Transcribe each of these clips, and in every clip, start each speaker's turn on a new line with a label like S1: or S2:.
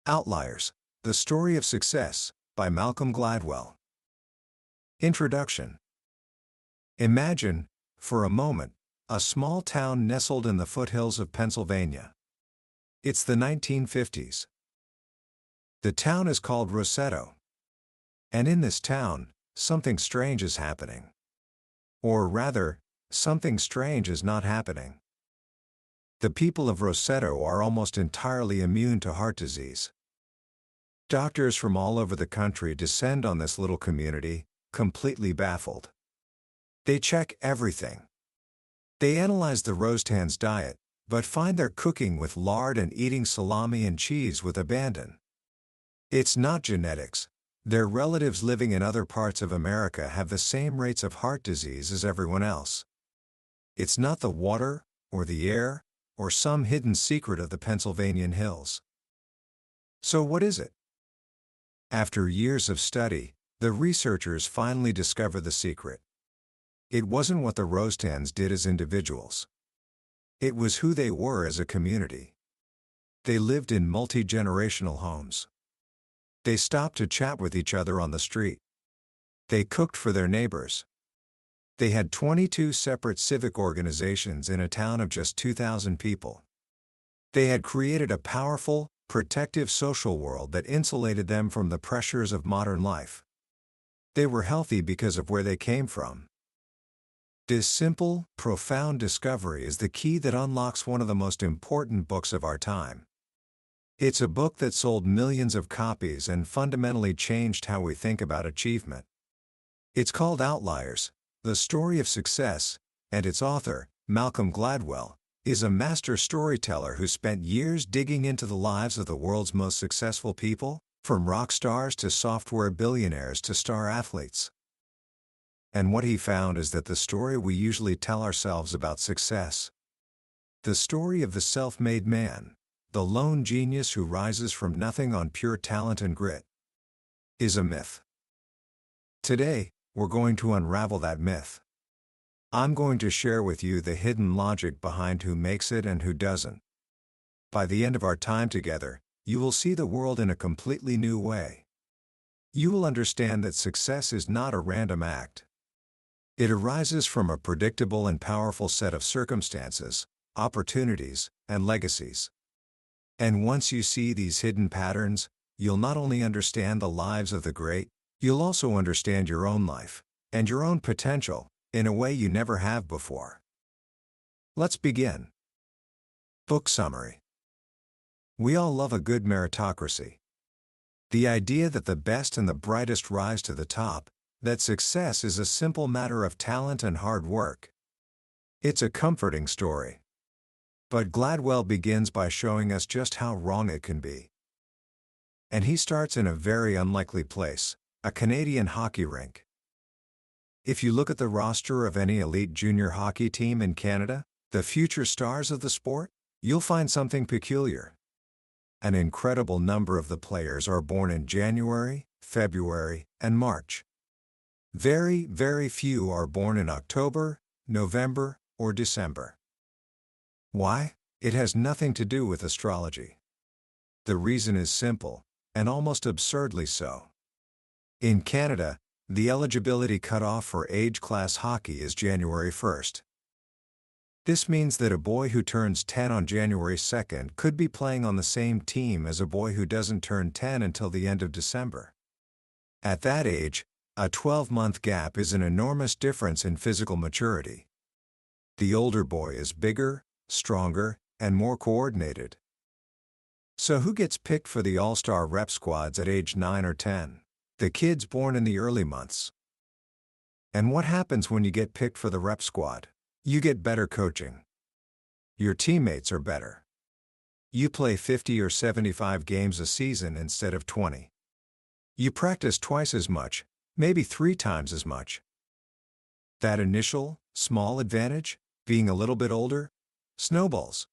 S1: Outliers, The Story of Success, by Malcolm Gladwell. Introduction. Imagine, for a moment, a small town nestled in the foothills of Pennsylvania. It's the 1950s. The town is called Roseto. And in this town, something strange is happening. Or rather, something strange is not happening. The people of Roseto are almost entirely immune to heart disease. Doctors from all over the country descend on this little community, completely baffled. They check everything. They analyze the Rosetans' diet, but find they're cooking with lard and eating salami and cheese with abandon. It's not genetics. Their relatives living in other parts of America have the same rates of heart disease as everyone else. It's not the water, or the air, or some hidden secret of the Pennsylvanian hills. So what is it? After years of study, the researchers finally discover the secret. It wasn't what the Rosetans did as individuals. It was who they were as a community. They lived in multi-generational homes. They stopped to chat with each other on the street. They cooked for their neighbors. They had 22 separate civic organizations in a town of just 2,000 people. They had created a powerful, protective social world that insulated them from the pressures of modern life. They were healthy because of where they came from. This simple, profound discovery is the key that unlocks one of the most important books of our time. It's a book that sold millions of copies and fundamentally changed how we think about achievement. It's called Outliers, The Story of Success, and its author, Malcolm Gladwell, is a master storyteller who spent years digging into the lives of the world's most successful people, from rock stars to software billionaires to star athletes. And what he found is that the story we usually tell ourselves about success, the story of the self-made man, the lone genius who rises from nothing on pure talent and grit, is a myth. Today, we're going to unravel that myth. I'm going to share with you the hidden logic behind who makes it and who doesn't. By the end of our time together, you will see the world in a completely new way. You will understand that success is not a random act. It arises from a predictable and powerful set of circumstances, opportunities, and legacies. And once you see these hidden patterns, you'll not only understand the lives of the great, you'll also understand your own life, and your own potential, in a way you never have before. Let's begin. Book summary. We all love a good meritocracy. The idea that the best and the brightest rise to the top, that success is a simple matter of talent and hard work. It's a comforting story. But Gladwell begins by showing us just how wrong it can be. And he starts in a very unlikely place, a Canadian hockey rink. If you look at the roster of any elite junior hockey team in Canada, the future stars of the sport, you'll find something peculiar. An incredible number of the players are born in January, February, and March. Very, very few are born in October, November, or December. Why? It has nothing to do with astrology. The reason is simple, and almost absurdly so. In Canada, the eligibility cutoff for age-class hockey is January 1st. This means that a boy who turns 10 on January 2nd could be playing on the same team as a boy who doesn't turn 10 until the end of December. At that age, a 12-month gap is an enormous difference in physical maturity. The older boy is bigger, stronger, and more coordinated. So who gets picked for the all-star rep squads at age 9 or 10? The kids born in the early months. And what happens when you get picked for the rep squad? You get better coaching. Your teammates are better. You play 50 or 75 games a season instead of 20. You practice twice as much, maybe 3 times as much. That initial, small advantage, being a little bit older, snowballs.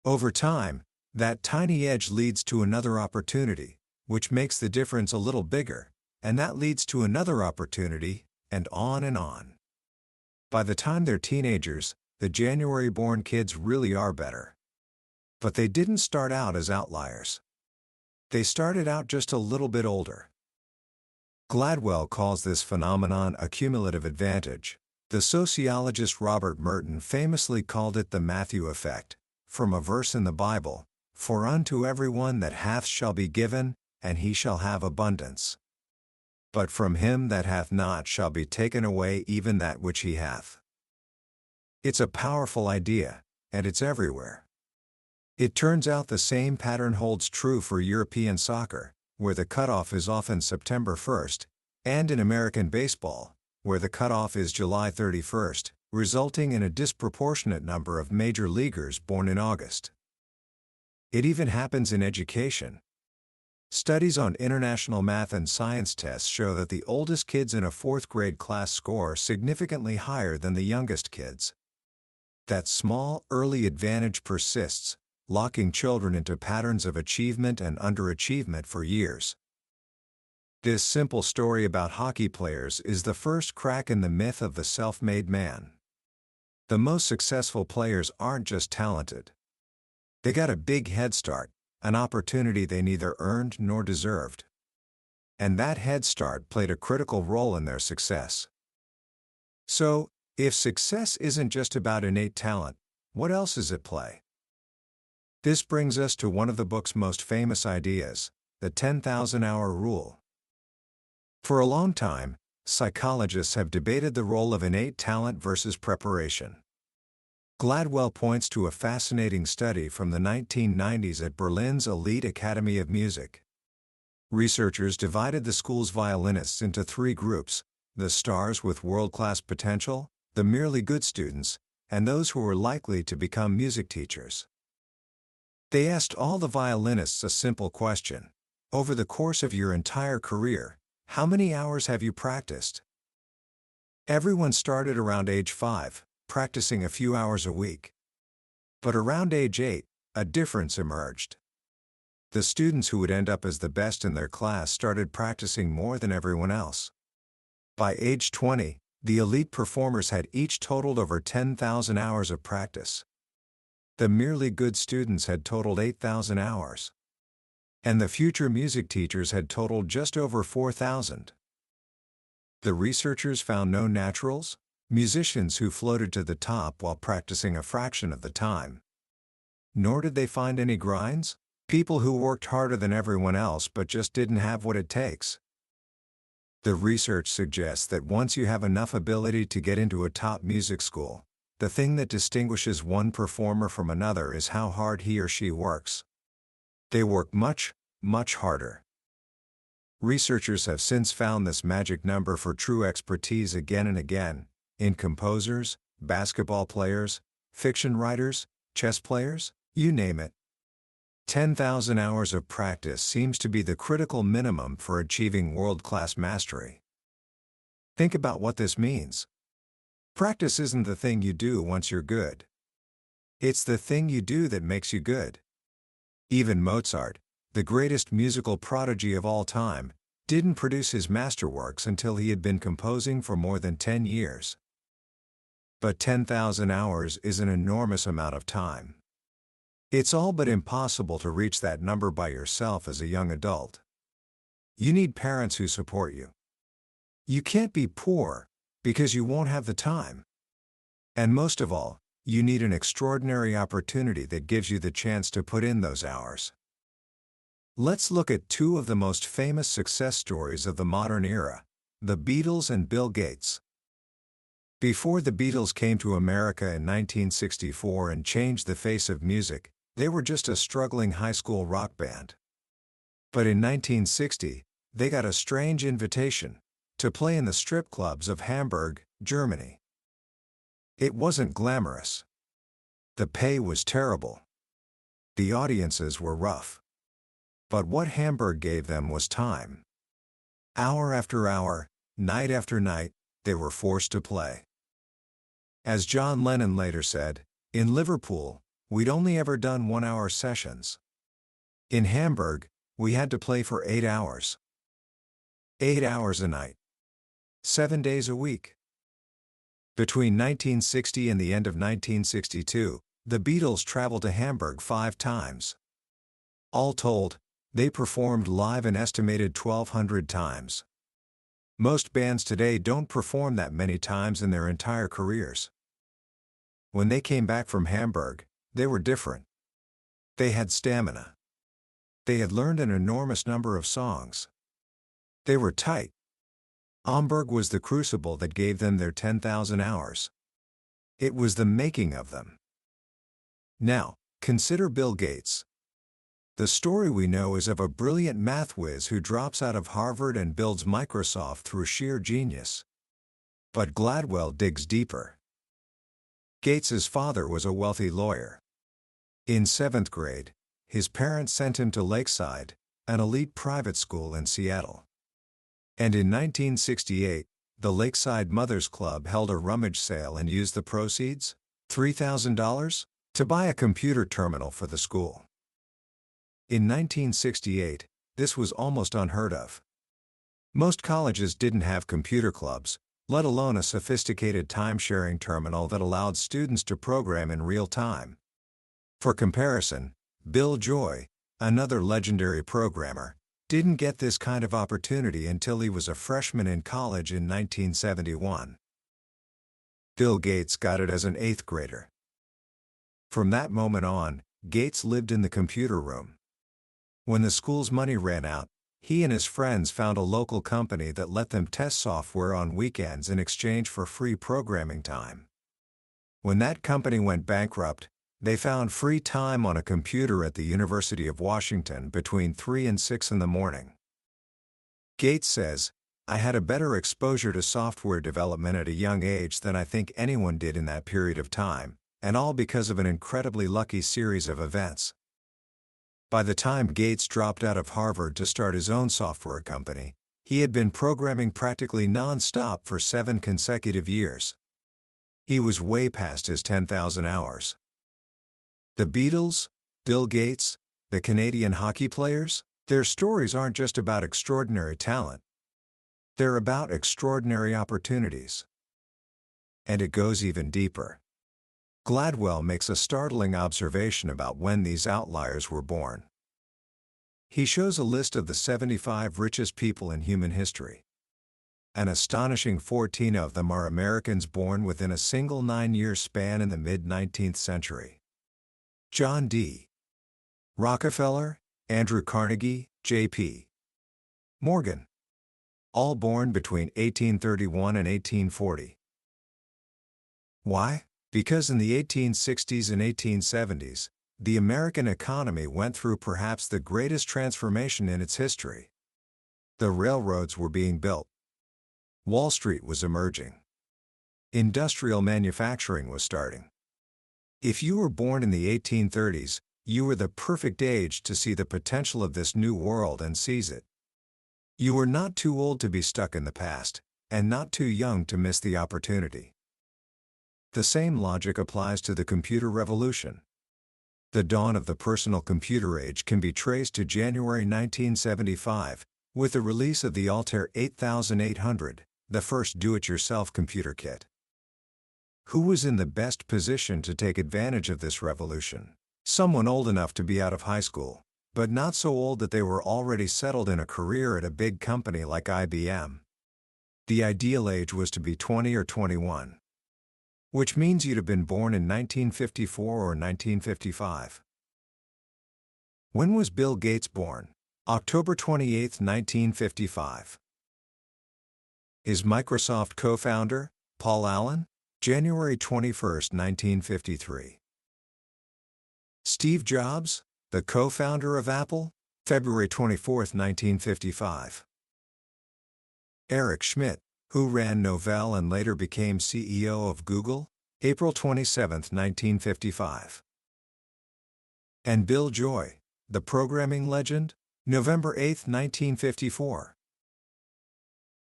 S1: Over time, that tiny edge leads to another opportunity, which makes the difference a little bigger, and that leads to another opportunity, and on and on. By the time they're teenagers, the January-born kids really are better. But they didn't start out as outliers. They started out just a little bit older. Gladwell calls this phenomenon a cumulative advantage. The sociologist Robert Merton famously called it the Matthew effect, from a verse in the Bible, "For unto everyone that hath shall be given, and he shall have abundance. But from him that hath not shall be taken away even that which he hath." It's a powerful idea, and it's everywhere. It turns out the same pattern holds true for European soccer, where the cutoff is often September 1st, and in American baseball, where the cutoff is July 31st, resulting in a disproportionate number of major leaguers born in August. It even happens in education. Studies on international math and science tests show that the oldest kids in a fourth-grade class score significantly higher than the youngest kids. That small, early advantage persists, locking children into patterns of achievement and underachievement for years. This simple story about hockey players is the first crack in the myth of the self-made man. The most successful players aren't just talented. They got a big head start, an opportunity they neither earned nor deserved. And that head start played a critical role in their success. So, if success isn't just about innate talent, what else is at play? This brings us to one of the book's most famous ideas, the 10,000-hour rule. For a long time, psychologists have debated the role of innate talent versus preparation. Gladwell points to a fascinating study from the 1990s at Berlin's elite Academy of Music. Researchers divided the school's violinists into three groups: the stars with world-class potential, the merely good students, and those who were likely to become music teachers. They asked all the violinists a simple question: over the course of your entire career, how many hours have you practiced? Everyone started around age 5, practicing a few hours a week. But around age 8, a difference emerged. The students who would end up as the best in their class started practicing more than everyone else. By age 20, the elite performers had each totaled over 10,000 hours of practice. The merely good students had totaled 8,000 hours. And the future music teachers had totaled just over 4,000. The researchers found no naturals, musicians who floated to the top while practicing a fraction of the time. Nor did they find any grinds, people who worked harder than everyone else but just didn't have what it takes. The research suggests that once you have enough ability to get into a top music school, the thing that distinguishes one performer from another is how hard he or she works. They work much, much harder. Researchers have since found this magic number for true expertise again and again, in composers, basketball players, fiction writers, chess players, you name it. 10,000 hours of practice seems to be the critical minimum for achieving world-class mastery. Think about what this means. Practice isn't the thing you do once you're good. It's the thing you do that makes you good. Even Mozart, the greatest musical prodigy of all time, didn't produce his masterworks until he had been composing for more than 10 years. But 10,000 hours is an enormous amount of time. It's all but impossible to reach that number by yourself as a young adult. You need parents who support you. You can't be poor, because you won't have the time. And most of all, you need an extraordinary opportunity that gives you the chance to put in those hours. Let's look at two of the most famous success stories of the modern era, the Beatles and Bill Gates. Before the Beatles came to America in 1964 and changed the face of music, they were just a struggling high school rock band. But in 1960, they got a strange invitation to play in the strip clubs of Hamburg, Germany. It wasn't glamorous. The pay was terrible. The audiences were rough. But what Hamburg gave them was time. Hour after hour, night after night, they were forced to play. As John Lennon later said, in Liverpool, we'd only ever done 1-hour sessions. In Hamburg, we had to play for 8 hours. 8 hours a night. 7 days a week. Between 1960 and the end of 1962, the Beatles traveled to Hamburg 5 times. All told, They performed live an estimated 1,200 times. Most bands today don't perform that many times in their entire careers. When they came back from Hamburg, they were different. They had stamina. They had learned an enormous number of songs. They were tight. Hamburg was the crucible that gave them their 10,000 hours. It was the making of them. Now, consider Bill Gates. The story we know is of a brilliant math whiz who drops out of Harvard and builds Microsoft through sheer genius. But Gladwell digs deeper. Gates's father was a wealthy lawyer. In 7th grade, his parents sent him to Lakeside, an elite private school in Seattle. And in 1968, the Lakeside Mothers Club held a rummage sale and used the proceeds, $3,000, to buy a computer terminal for the school. In 1968, this was almost unheard of. Most colleges didn't have computer clubs, let alone a sophisticated time-sharing terminal that allowed students to program in real time. For comparison, Bill Joy, another legendary programmer, didn't get this kind of opportunity until he was a freshman in college in 1971. Bill Gates got it as an 8th grader. From that moment on, Gates lived in the computer room. When the school's money ran out, he and his friends found a local company that let them test software on weekends in exchange for free programming time. When that company went bankrupt, they found free time on a computer at the University of Washington between 3 and 6 in the morning. Gates says, "I had a better exposure to software development at a young age than I think anyone did in that period of time, and all because of an incredibly lucky series of events." By the time Gates dropped out of Harvard to start his own software company, he had been programming practically non-stop for 7 consecutive years. He was way past his 10,000 hours. The Beatles, Bill Gates, the Canadian hockey players, their stories aren't just about extraordinary talent. They're about extraordinary opportunities. And it goes even deeper. Gladwell makes a startling observation about when these outliers were born. He shows a list of the 75 richest people in human history. An astonishing 14 of them are Americans born within a single 9-year span in the mid-19th century. John D. Rockefeller, Andrew Carnegie, J.P. Morgan. All born between 1831 and 1840. Why? Because in the 1860s and 1870s, the American economy went through perhaps the greatest transformation in its history. The railroads were being built. Wall Street was emerging. Industrial manufacturing was starting. If you were born in the 1830s, you were the perfect age to see the potential of this new world and seize it. You were not too old to be stuck in the past, and not too young to miss the opportunity. The same logic applies to the computer revolution. The dawn of the personal computer age can be traced to January 1975, with the release of the Altair 8800, the first do-it-yourself computer kit. Who was in the best position to take advantage of this revolution? Someone old enough to be out of high school, but not so old that they were already settled in a career at a big company like IBM. The ideal age was to be 20 or 21. Which means you'd have been born in 1954 or 1955. When was Bill Gates born? October 28, 1955. Is Microsoft co-founder, Paul Allen? January 21, 1953. Steve Jobs, the co-founder of Apple? February 24, 1955. Eric Schmidt, who ran Novell and later became CEO of Google? April 27, 1955. And Bill Joy, the programming legend? November 8, 1954.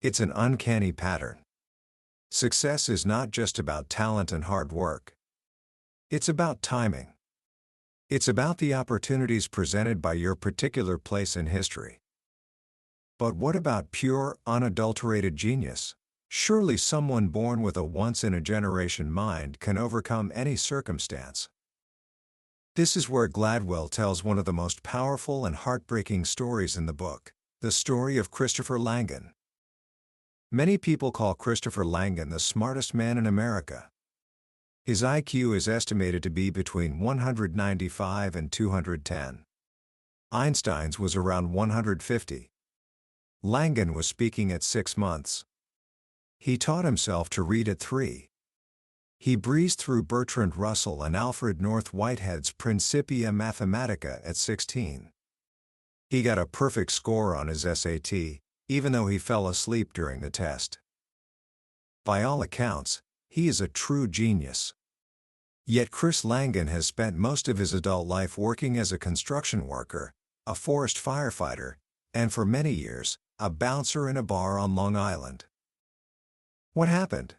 S1: It's an uncanny pattern. Success is not just about talent and hard work. It's about timing. It's about the opportunities presented by your particular place in history. But what about pure, unadulterated genius? Surely someone born with a once-in-a-generation mind can overcome any circumstance. This is where Gladwell tells one of the most powerful and heartbreaking stories in the book, the story of Christopher Langan. Many people call Christopher Langan the smartest man in America. His IQ is estimated to be between 195 and 210. Einstein's was around 150. Langan was speaking at 6 months. He taught himself to read at 3. He breezed through Bertrand Russell and Alfred North Whitehead's Principia Mathematica at 16. He got a perfect score on his SAT, even though he fell asleep during the test. By all accounts, he is a true genius. Yet Chris Langan has spent most of his adult life working as a construction worker, a forest firefighter, and for many years, a bouncer in a bar on Long Island. What happened?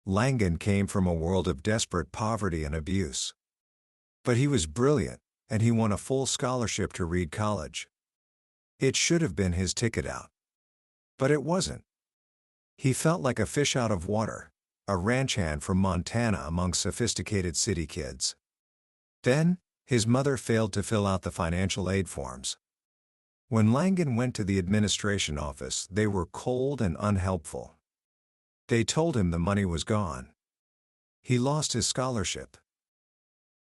S1: Langan came from a world of desperate poverty and abuse. But he was brilliant, and he won a full scholarship to Reed College. It should have been his ticket out. But it wasn't. He felt like a fish out of water, a ranch hand from Montana among sophisticated city kids. Then, his mother failed to fill out the financial aid forms. When Langan went to the administration office, they were cold and unhelpful. They told him the money was gone. He lost his scholarship.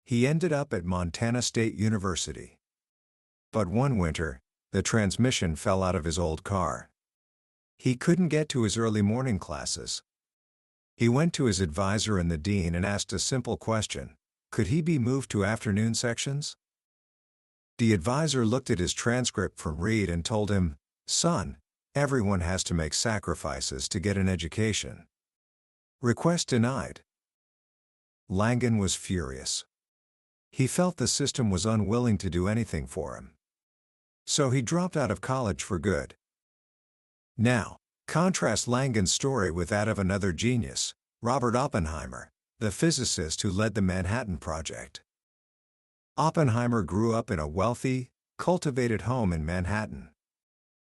S1: He ended up at Montana State University. But one winter, the transmission fell out of his old car. He couldn't get to his early morning classes. He went to his advisor and the dean and asked a simple question: could he be moved to afternoon sections? The advisor looked at his transcript from Reed and told him, "Son, everyone has to make sacrifices to get an education." Request denied. Langan was furious. He felt the system was unwilling to do anything for him. So he dropped out of college for good. Now, contrast Langan's story with that of another genius, Robert Oppenheimer, the physicist who led the Manhattan Project. Oppenheimer grew up in a wealthy, cultivated home in Manhattan.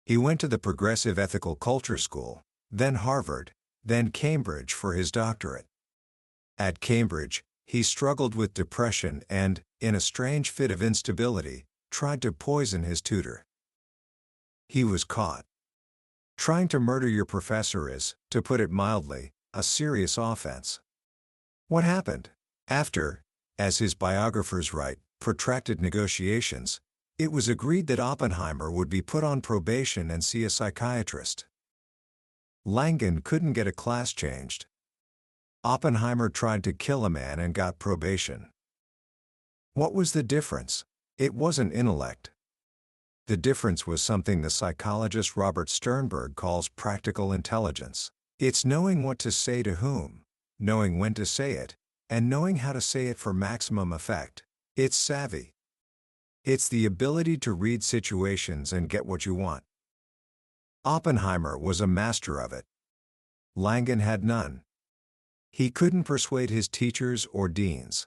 S1: He went to the Progressive Ethical Culture School, then Harvard, then Cambridge for his doctorate. At Cambridge, he struggled with depression and, in a strange fit of instability, tried to poison his tutor. He was caught. Trying to murder your professor is, to put it mildly, a serious offense. What happened? After, as his biographers write, protracted negotiations, it was agreed that Oppenheimer would be put on probation and see a psychiatrist. Langan couldn't get a class changed. Oppenheimer tried to kill a man and got probation. What was the difference? It wasn't intellect. The difference was something the psychologist Robert Sternberg calls practical intelligence. It's knowing what to say to whom, knowing when to say it, and knowing how to say it for maximum effect. It's savvy. It's the ability to read situations and get what you want. Oppenheimer was a master of it. Langan had none. He couldn't persuade his teachers or deans.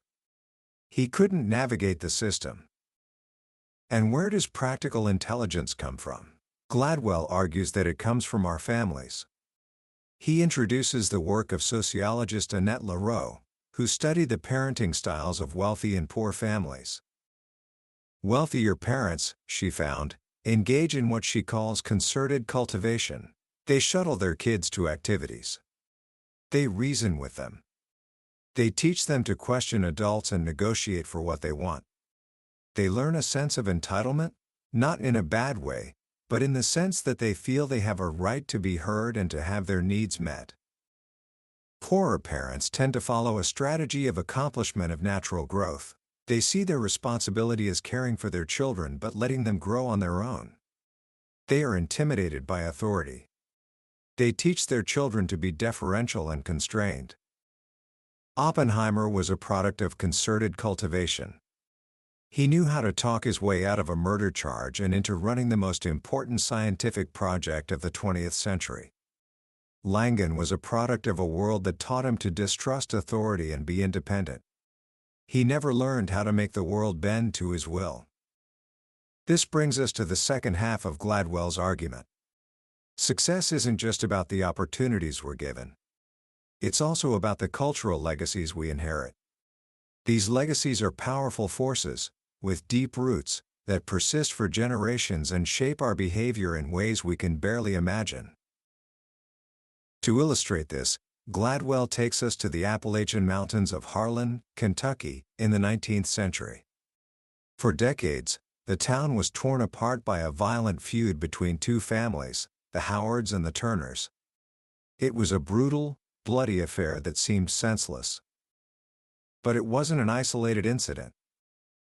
S1: He couldn't navigate the system. And where does practical intelligence come from? Gladwell argues that it comes from our families. He introduces the work of sociologist Annette Lareau, who studied the parenting styles of wealthy and poor families. Wealthier parents, she found, engage in what she calls concerted cultivation. They shuttle their kids to activities. They reason with them. They teach them to question adults and negotiate for what they want. They learn a sense of entitlement, not in a bad way, but in the sense that they feel they have a right to be heard and to have their needs met. Poorer parents tend to follow a strategy of accomplishment of natural growth. They see their responsibility as caring for their children but letting them grow on their own. They are intimidated by authority. They teach their children to be deferential and constrained. Oppenheimer was a product of concerted cultivation. He knew how to talk his way out of a murder charge and into running the most important scientific project of the 20th century. Langan was a product of a world that taught him to distrust authority and be independent. He never learned how to make the world bend to his will. This brings us to the second half of Gladwell's argument. Success isn't just about the opportunities we're given. It's also about the cultural legacies we inherit. These legacies are powerful forces, with deep roots, that persist for generations and shape our behavior in ways we can barely imagine. To illustrate this, Gladwell takes us to the Appalachian Mountains of Harlan, Kentucky, in the 19th century. For decades, the town was torn apart by a violent feud between two families, the Howards and the Turners. It was a brutal, bloody affair that seemed senseless. But it wasn't an isolated incident.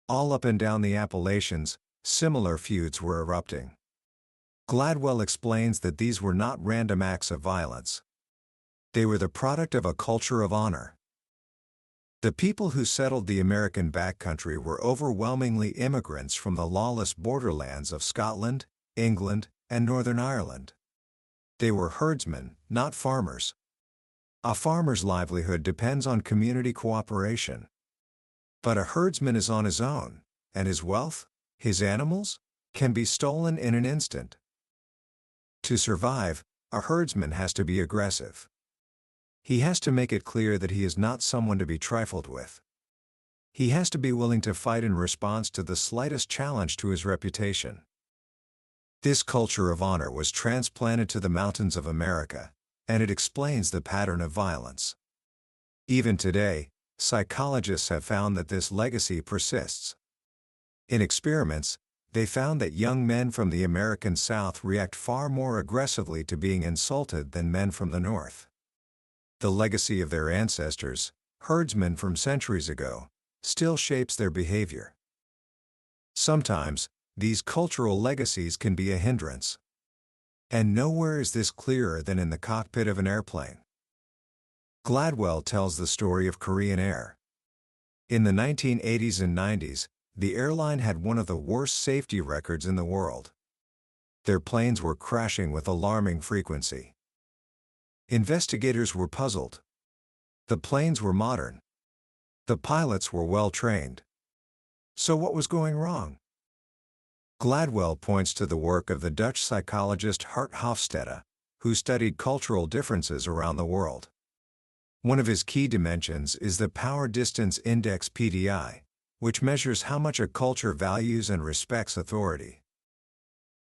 S1: All up and down the Appalachians, similar feuds were erupting. Gladwell explains that these were not random acts of violence. They were the product of a culture of honor. The people who settled the American backcountry were overwhelmingly immigrants from the lawless borderlands of Scotland, England, and Northern Ireland. They were herdsmen, not farmers. A farmer's livelihood depends on community cooperation. But a herdsman is on his own, and his wealth, his animals, can be stolen in an instant. To survive, a herdsman has to be aggressive. He has to make it clear that he is not someone to be trifled with. He has to be willing to fight in response to the slightest challenge to his reputation. This culture of honor was transplanted to the mountains of America, and it explains the pattern of violence. Even today, psychologists have found that this legacy persists. In experiments, they found that young men from the American South react far more aggressively to being insulted than men from the North. The legacy of their ancestors, herdsmen from centuries ago, still shapes their behavior. Sometimes, these cultural legacies can be a hindrance. And nowhere is this clearer than in the cockpit of an airplane. Gladwell tells the story of Korean Air. In the 1980s and 90s, the airline had one of the worst safety records in the world. Their planes were crashing with alarming frequency. Investigators were puzzled. The planes were modern. The pilots were well trained. So what was going wrong? Gladwell points to the work of the Dutch psychologist Hart Hofstede, who studied cultural differences around the world. One of his key dimensions is the Power Distance Index (PDI), which measures how much a culture values and respects authority.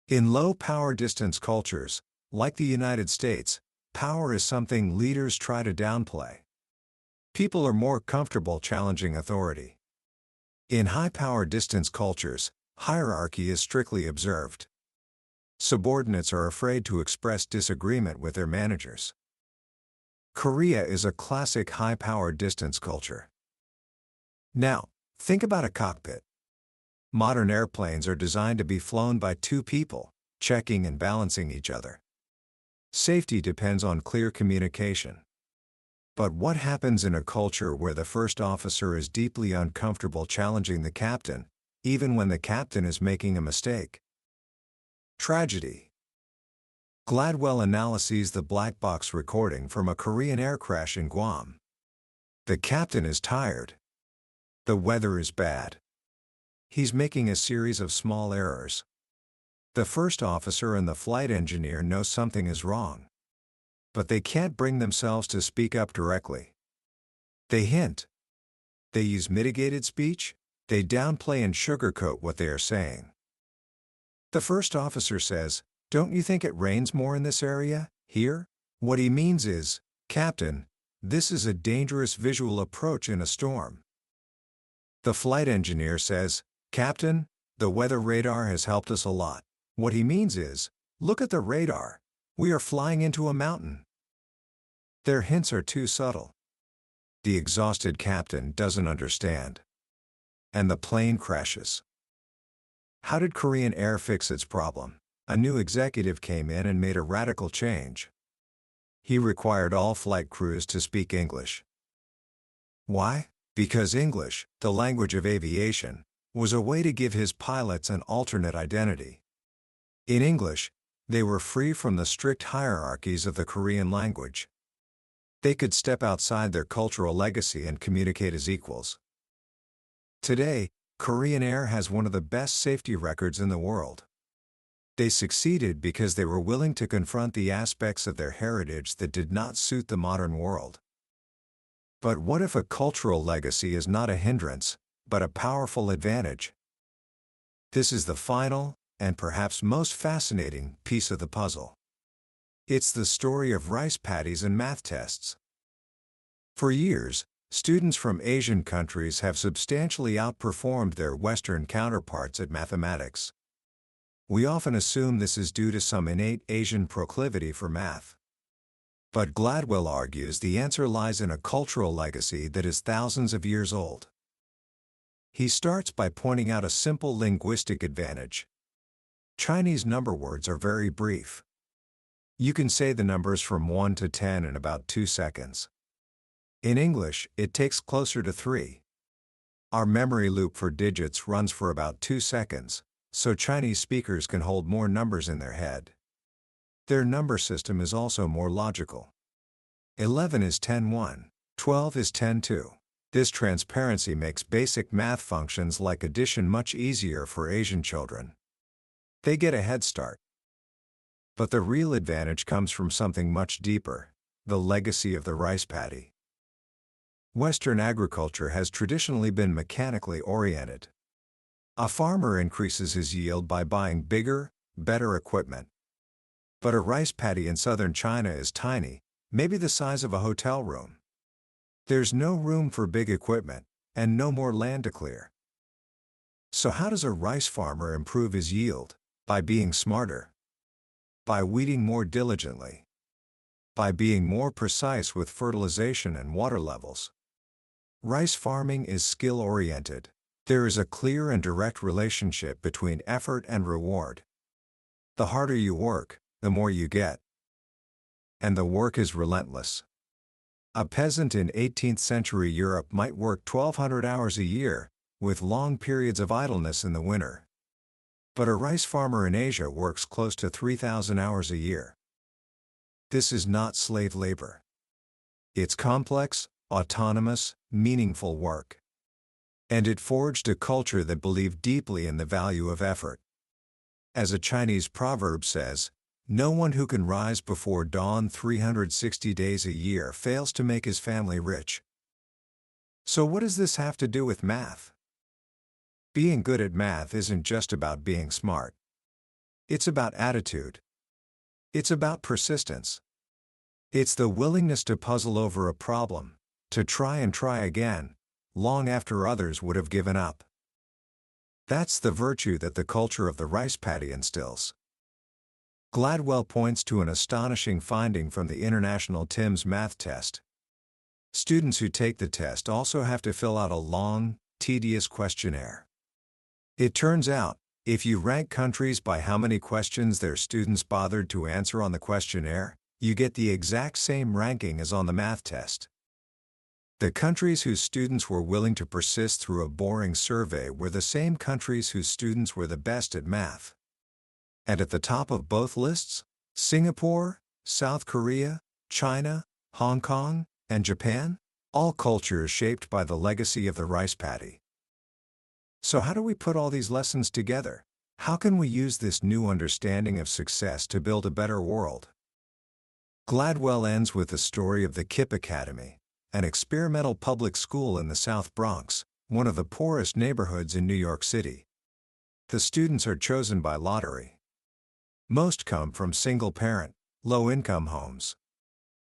S1: In low-power distance cultures, like the United States, power is something leaders try to downplay. People are more comfortable challenging authority. In high-power distance cultures, hierarchy is strictly observed. Subordinates are afraid to express disagreement with their managers. Korea is a classic high-power distance culture. Now, think about a cockpit. Modern airplanes are designed to be flown by two people, checking and balancing each other. Safety depends on clear communication. But what happens in a culture where the first officer is deeply uncomfortable challenging the captain, even when the captain is making a mistake? Tragedy. Gladwell analyzes the black box recording from a Korean air crash in Guam. The captain is tired. The weather is bad. He's making a series of small errors. The first officer and the flight engineer know something is wrong. But they can't bring themselves to speak up directly. They hint. They use mitigated speech. They downplay and sugarcoat what they are saying. The first officer says, "Don't you think it rains more in this area, here?" What he means is, "Captain, this is a dangerous visual approach in a storm." The flight engineer says, "Captain, the weather radar has helped us a lot." What he means is, "Look at the radar. We are flying into a mountain." Their hints are too subtle. The exhausted captain doesn't understand. And the plane crashes. How did Korean Air fix its problem? A new executive came in and made a radical change. He required all flight crews to speak English. Why? Because English, the language of aviation, was a way to give his pilots an alternate identity. In English, they were free from the strict hierarchies of the Korean language. They could step outside their cultural legacy and communicate as equals. Today, Korean Air has one of the best safety records in the world. They succeeded because they were willing to confront the aspects of their heritage that did not suit the modern world. But what if a cultural legacy is not a hindrance, but a powerful advantage? This is the final, and perhaps most fascinating, piece of the puzzle. It's the story of rice paddies and math tests. For years, students from Asian countries have substantially outperformed their Western counterparts at mathematics. We often assume this is due to some innate Asian proclivity for math. But Gladwell argues the answer lies in a cultural legacy that is thousands of years old. He starts by pointing out a simple linguistic advantage. Chinese number words are very brief. You can say the numbers from 1 to 10 in about 2 seconds. In English, it takes closer to 3. Our memory loop for digits runs for about 2 seconds, so Chinese speakers can hold more numbers in their head. Their number system is also more logical. 11 is 10-1, 12 is 10-2. This transparency makes basic math functions like addition much easier for Asian children. They get a head start. But the real advantage comes from something much deeper: the legacy of the rice paddy. Western agriculture has traditionally been mechanically oriented. A farmer increases his yield by buying bigger, better equipment. But a rice paddy in southern China is tiny, maybe the size of a hotel room. There's no room for big equipment, and no more land to clear. So how does a rice farmer improve his yield? By being smarter. By weeding more diligently. By being more precise with fertilization and water levels. Rice farming is skill-oriented. There is a clear and direct relationship between effort and reward. The harder you work, the more you get. And the work is relentless. A peasant in 18th century Europe might work 1,200 hours a year, with long periods of idleness in the winter. But a rice farmer in Asia works close to 3,000 hours a year. This is not slave labor. It's complex, autonomous, meaningful work. And it forged a culture that believed deeply in the value of effort. As a Chinese proverb says, "No one who can rise before dawn 360 days a year fails to make his family rich." So what does this have to do with math? Being good at math isn't just about being smart. It's about attitude. It's about persistence. It's the willingness to puzzle over a problem, to try and try again, long after others would have given up. That's the virtue that the culture of the rice paddy instills. Gladwell points to an astonishing finding from the International TIMSS math test. Students who take the test also have to fill out a long, tedious questionnaire. It turns out, if you rank countries by how many questions their students bothered to answer on the questionnaire, you get the exact same ranking as on the math test. The countries whose students were willing to persist through a boring survey were the same countries whose students were the best at math. And at the top of both lists, Singapore, South Korea, China, Hong Kong, and Japan, all cultures shaped by the legacy of the rice paddy. So how do we put all these lessons together? How can we use this new understanding of success to build a better world? Gladwell ends with the story of the KIPP Academy, an experimental public school in the South Bronx, one of the poorest neighborhoods in New York City. The students are chosen by lottery. Most come from single-parent, low-income homes.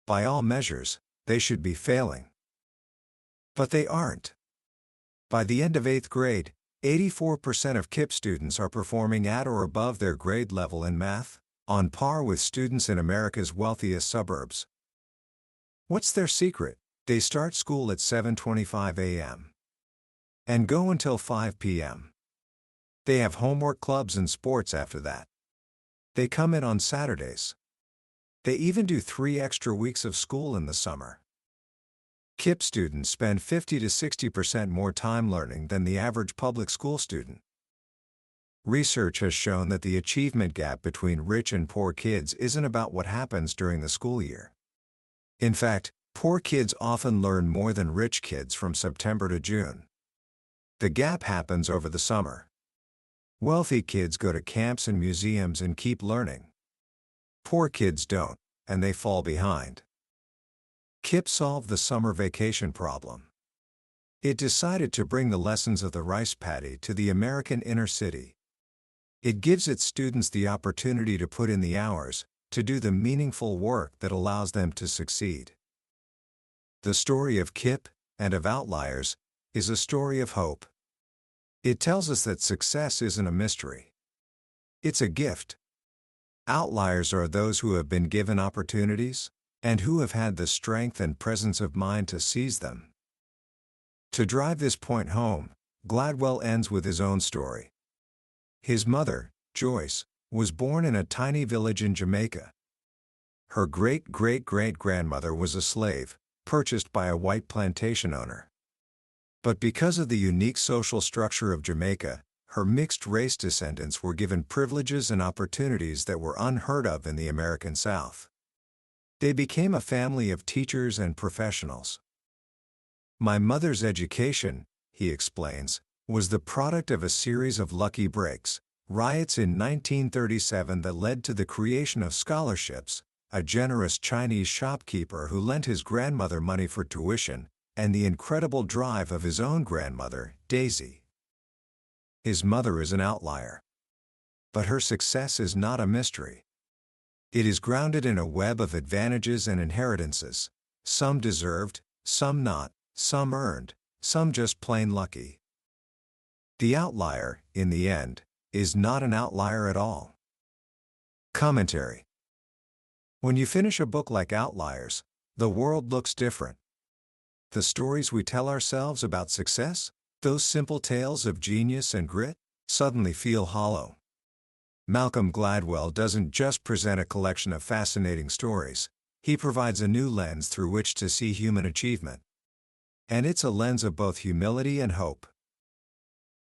S1: By all measures, they should be failing. But they aren't. By the end of 8th grade, 84% of KIPP students are performing at or above their grade level in math, on par with students in America's wealthiest suburbs. What's their secret? They start school at 7:25 a.m. and go until 5 p.m. They have homework clubs and sports after that. They come in on Saturdays. They even do 3 extra weeks of school in the summer. KIPP students spend 50 to 60% more time learning than the average public school student. Research has shown that the achievement gap between rich and poor kids isn't about what happens during the school year. In fact, poor kids often learn more than rich kids from September to June. The gap happens over the summer. Wealthy kids go to camps and museums and keep learning. Poor kids don't, and they fall behind. Kip solved the summer vacation problem. It decided to bring the lessons of the rice paddy to the American inner city. It gives its students the opportunity to put in the hours, to do the meaningful work that allows them to succeed. The story of Kip, and of Outliers, is a story of hope. It tells us that success isn't a mystery. It's a gift. Outliers are those who have been given opportunities, and who have had the strength and presence of mind to seize them. To drive this point home, Gladwell ends with his own story. His mother, Joyce, was born in a tiny village in Jamaica. Her great-great-great-grandmother was a slave, purchased by a white plantation owner. But because of the unique social structure of Jamaica, her mixed-race descendants were given privileges and opportunities that were unheard of in the American South. They became a family of teachers and professionals. My mother's education, he explains, was the product of a series of lucky breaks, riots in 1937 that led to the creation of scholarships, a generous Chinese shopkeeper who lent his grandmother money for tuition, and the incredible drive of his own grandmother, Daisy. His mother is an outlier. But her success is not a mystery. It is grounded in a web of advantages and inheritances, some deserved, some not, some earned, some just plain lucky. The outlier, in the end, is not an outlier at all. Commentary. When you finish a book like Outliers, the world looks different. The stories we tell ourselves about success, those simple tales of genius and grit, suddenly feel hollow. Malcolm Gladwell doesn't just present a collection of fascinating stories, he provides a new lens through which to see human achievement. And it's a lens of both humility and hope.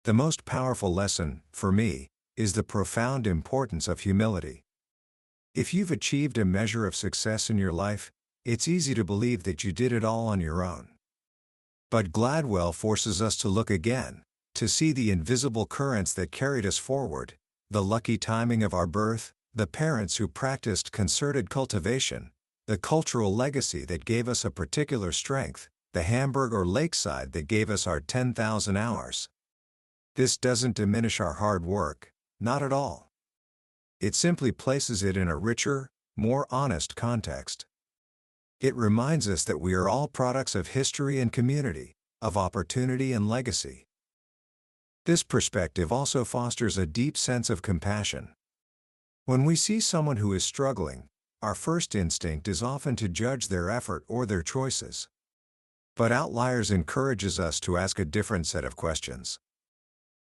S1: The most powerful lesson, for me, is the profound importance of humility. If you've achieved a measure of success in your life, it's easy to believe that you did it all on your own. But Gladwell forces us to look again, to see the invisible currents that carried us forward, the lucky timing of our birth, the parents who practiced concerted cultivation, the cultural legacy that gave us a particular strength, the Hamburg or Lakeside that gave us our 10,000 hours. This doesn't diminish our hard work, not at all. It simply places it in a richer, more honest context. It reminds us that we are all products of history and community, of opportunity and legacy. This perspective also fosters a deep sense of compassion. When we see someone who is struggling, our first instinct is often to judge their effort or their choices. But Outliers encourages us to ask a different set of questions.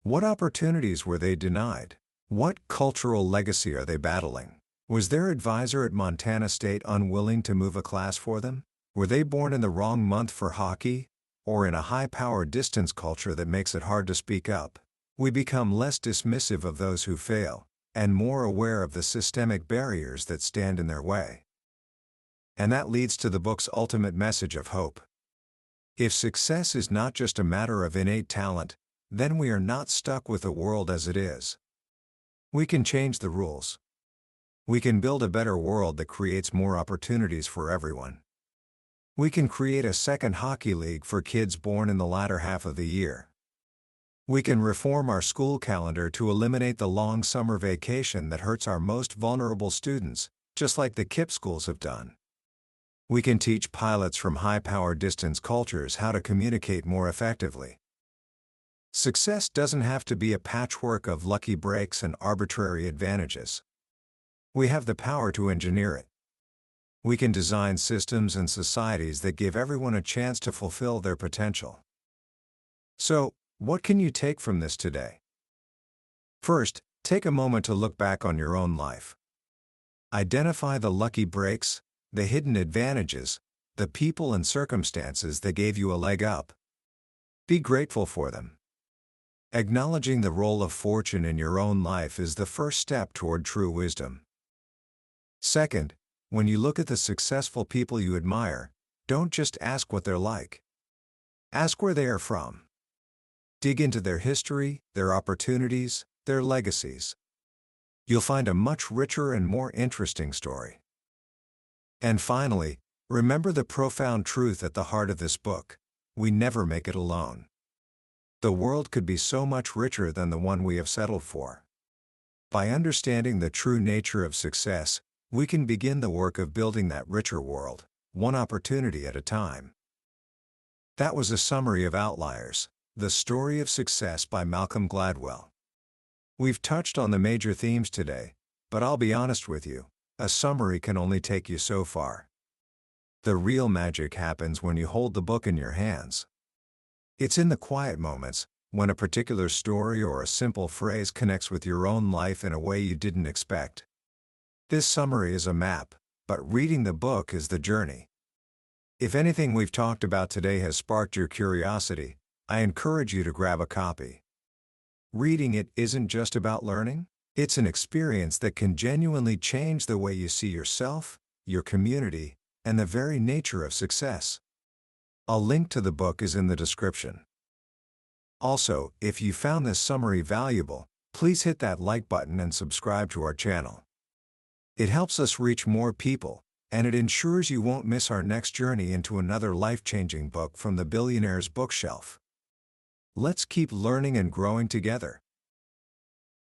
S1: What opportunities were they denied? What cultural legacy are they battling? Was their advisor at Montana State unwilling to move a class for them? Were they born in the wrong month for hockey? Or in a high-power distance culture that makes it hard to speak up? We become less dismissive of those who fail, and more aware of the systemic barriers that stand in their way. And that leads to the book's ultimate message of hope. If success is not just a matter of innate talent, then we are not stuck with the world as it is. We can change the rules. We can build a better world that creates more opportunities for everyone. We can create a second hockey league for kids born in the latter half of the year. We can reform our school calendar to eliminate the long summer vacation that hurts our most vulnerable students, just like the KIPP schools have done. We can teach pilots from high-power distance cultures how to communicate more effectively. Success doesn't have to be a patchwork of lucky breaks and arbitrary advantages. We have the power to engineer it. We can design systems and societies that give everyone a chance to fulfill their potential. So, what can you take from this today? First, take a moment to look back on your own life. Identify the lucky breaks, the hidden advantages, the people and circumstances that gave you a leg up. Be grateful for them. Acknowledging the role of fortune in your own life is the first step toward true wisdom. Second, when you look at the successful people you admire, don't just ask what they're like. Ask where they are from. Dig into their history, their opportunities, their legacies. You'll find a much richer and more interesting story. And finally, Remember the profound truth at the heart of this book: we never make it alone. The world could be so much richer than the one we have settled for. By understanding the true nature of success, we can begin the work of building that richer world, one opportunity at a time. That was a summary of Outliers, the story of success by Malcolm Gladwell. We've touched on the major themes today, but I'll be honest with you, a summary can only take you so far. The real magic happens when you hold the book in your hands. It's in the quiet moments, when a particular story or a simple phrase connects with your own life in a way you didn't expect. This summary is a map, but reading the book is the journey. If anything we've talked about today has sparked your curiosity, I encourage you to grab a copy. Reading it isn't just about learning, it's an experience that can genuinely change the way you see yourself, your community, and the very nature of success. A link to the book is in the description. Also, if you found this summary valuable, please hit that like button and subscribe to our channel. It helps us reach more people, and it ensures you won't miss our next journey into another life-changing book from the billionaire's bookshelf. Let's keep learning and growing together.